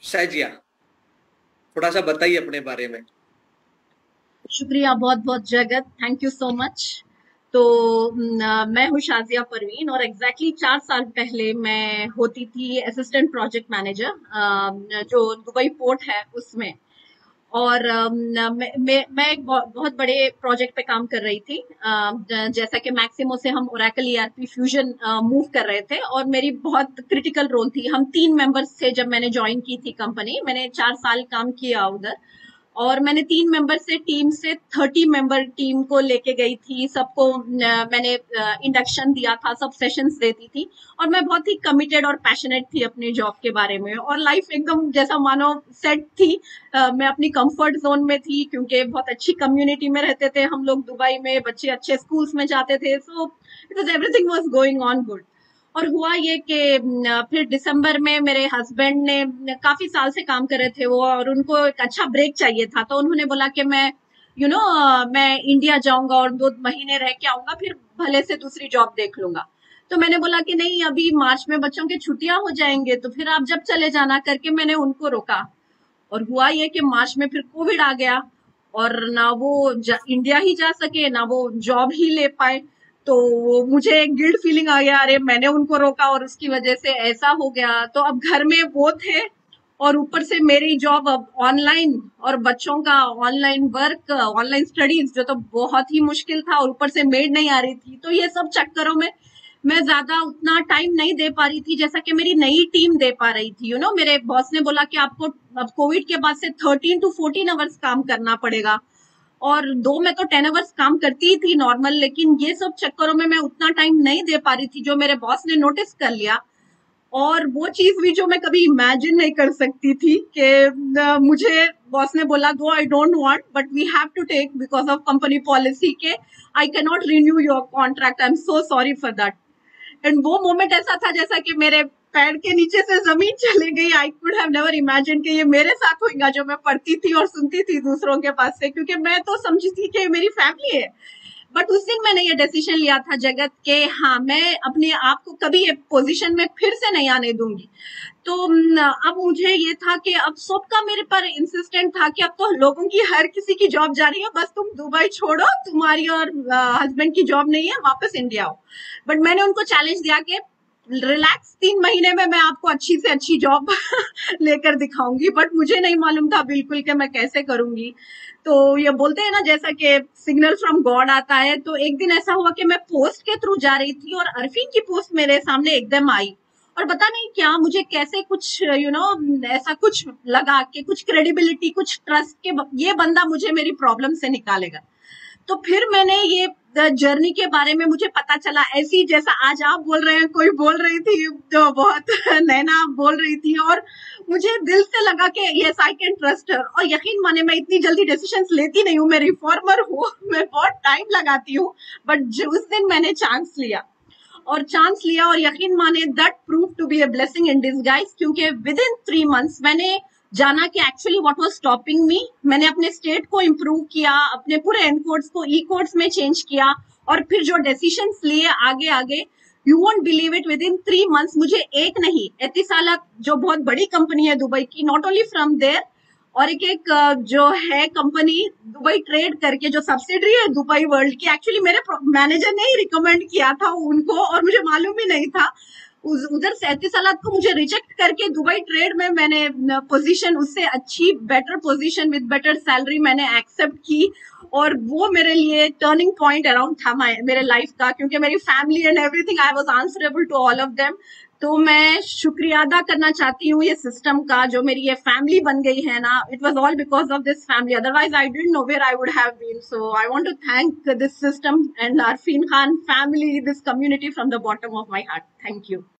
शाजिया, थोड़ा सा बताइए अपने बारे में। शुक्रिया बहुत बहुत जगत, थैंक यू सो मच। तो मैं हूँ शाजिया परवीन और एग्जैक्टली 4 साल पहले मैं होती थी असिस्टेंट प्रोजेक्ट मैनेजर जो दुबई पोर्ट है उसमें। और मैं एक बहुत बड़े प्रोजेक्ट पे काम कर रही थी। जैसा कि मैक्सिमो से हम ओरेकल ईआरपी फ्यूजन मूव कर रहे थे और मेरी बहुत क्रिटिकल रोल थी। हम 3 मेंबर्स थे जब मैंने ज्वाइन की थी कंपनी। मैंने 4 साल काम किया उधर और मैंने 3 मेंबर से टीम से 30 मेंबर टीम को लेके गई थी। सबको मैंने इंडक्शन दिया था, सब सेशंस देती थी और मैं बहुत ही कमिटेड और पैशनेट थी अपनी जॉब के बारे में। और लाइफ एकदम जैसा मानो सेट थी। मैं अपनी कंफर्ट जोन में थी क्योंकि बहुत अच्छी कम्युनिटी में रहते थे हम लोग दुबई में, बच्चे अच्छे स्कूल्स में जाते थे, so it was everything was going on good. और हुआ ये कि फिर दिसंबर में मेरे हस्बैंड ने काफी साल से काम कर रहे थे वो, और उनको एक अच्छा ब्रेक चाहिए था, तो उन्होंने बोला कि मैं मैं इंडिया जाऊंगा और 2 महीने रह के आऊंगा, फिर भले से दूसरी जॉब देख लूंगा। तो मैंने बोला कि नहीं, अभी मार्च में बच्चों की छुट्टियां हो जाएंगे तो फिर आप जब चले जाना करके मैंने उनको रोका। और हुआ ये कि मार्च में फिर कोविड आ गया और ना वो इंडिया ही जा सके ना वो जॉब ही ले पाए। तो मुझे एक गिल्ट फीलिंग आ गया, अरे मैंने उनको रोका और उसकी वजह से ऐसा हो गया। तो अब घर में वो थे और ऊपर से मेरी जॉब अब ऑनलाइन और बच्चों का ऑनलाइन वर्क, ऑनलाइन स्टडीज, जो तो बहुत ही मुश्किल था, और ऊपर से मेड नहीं आ रही थी। तो ये सब चक्करों में मैं ज्यादा उतना टाइम नहीं दे पा रही थी जैसा कि मेरी नई टीम दे पा रही थी। मेरे बॉस ने बोला कि आपको अब कोविड के बाद से 13 to 14 आवर्स काम करना पड़ेगा। और दो मैं तो 10 आवर्स काम करती ही थी नॉर्मल, लेकिन ये सब चक्करों में मैं उतना टाइम नहीं दे पा रही थी, जो मेरे बॉस ने नोटिस कर लिया। और वो चीज भी जो मैं कभी इमेजिन नहीं कर सकती थी कि मुझे बॉस ने बोला, though I don't want but we have to take because of company policy के I can not renew your contract, I am so sorry for that. And वो मोमेंट ऐसा था जैसा कि मेरे पैर के नीचे से जमीन चली गई। I could have never imagine कि ये मेरे साथ होगा, जो मैं पढ़ती थी और सुनती थी दूसरों के पास से, क्योंकि मैं तो समझी थी कि मेरी फैमिली है। बट उस दिन मैंने ये डिसीजन लिया था जगत के, हाँ मैं अपने आप को कभी ये पोजीशन में फिर से नहीं आने दूंगी। तो अब मुझे ये था कि अब सबका मेरे पर इंसिस्टेंट था कि अब तो लोगों की हर किसी की जॉब जा रही है, बस तुम दुबई छोड़ो, तुम्हारी और हस्बैंड की जॉब नहीं है, वापस इंडिया आओ। बट मैंने उनको चैलेंज दिया कि रिलैक्स, 3 महीने में मैं आपको अच्छी से अच्छी जॉब लेकर दिखाऊंगी, बट मुझे नहीं मालूम था बिल्कुल कि मैं कैसे करूंगी। तो ये बोलते हैं ना, जैसा कि सिग्नल फ्रॉम गॉड आता है, तो एक दिन ऐसा हुआ कि मैं पोस्ट के थ्रू जा रही थी और अरफीन की पोस्ट मेरे सामने एकदम आई। और पता नहीं क्या मुझे कैसे कुछ ऐसा कुछ लगा कि कुछ क्रेडिबिलिटी, कुछ ट्रस्ट के ये बंदा मुझे मेरी प्रॉब्लम से निकालेगा। तो फिर मैंने ये जर्नी के बारे में मुझे पता चला, ऐसी जैसा आज आप बोल रहे हैं, कोई बोल रही थी तो बहुत नैना बोल रही थी, और मुझे दिल से लगा कि yes I can trust her. और यकीन माने, मैं इतनी जल्दी डिसीजंस लेती नहीं हूँ, मैं रिफॉर्मर हूँ, मैं बहुत टाइम लगाती हूँ। बट उस दिन मैंने चांस लिया और यकीन माने that prove to be a blessing in disguise, क्योंकि विद इन 3 मंथ्स मैंने जाना कि actually what was stopping me. मैंने अपने स्टेट को इम्प्रूव किया, अपने पूरे एन कोड्स को ई कोड्स में चेंज किया, और फिर जो डिसीजंस लिए आगे आगे, you won't believe it, with in 3 months मुझे एक नहीं, एतिसालात जो बहुत बड़ी कंपनी है दुबई की, नॉट ओनली फ्रॉम देयर, और एक एक जो है कंपनी दुबई ट्रेड करके, जो सब्सिडरी है दुबई वर्ल्ड की, एक्चुअली मेरे मैनेजर ने ही रिकमेंड किया था उनको और मुझे मालूम ही नहीं था। उधर 37 साल को मुझे रिजेक्ट करके दुबई ट्रेड में मैंने पोजीशन, उससे अच्छी better position with better salary मैंने एक्सेप्ट की। और वो मेरे लिए टर्निंग पॉइंट अराउंड था मेरे लाइफ का, क्योंकि मेरी family and everything, I was answerable to all of them. तो मैं शुक्रिया अदा करना चाहती हूँ ये सिस्टम का, जो मेरी ये फैमिली बन गई है ना, it was all because of this family, otherwise I didn't know where I would have been. So I want to thank this system and Arfeen Khan family, this community, from the bottom of my heart. Thank you.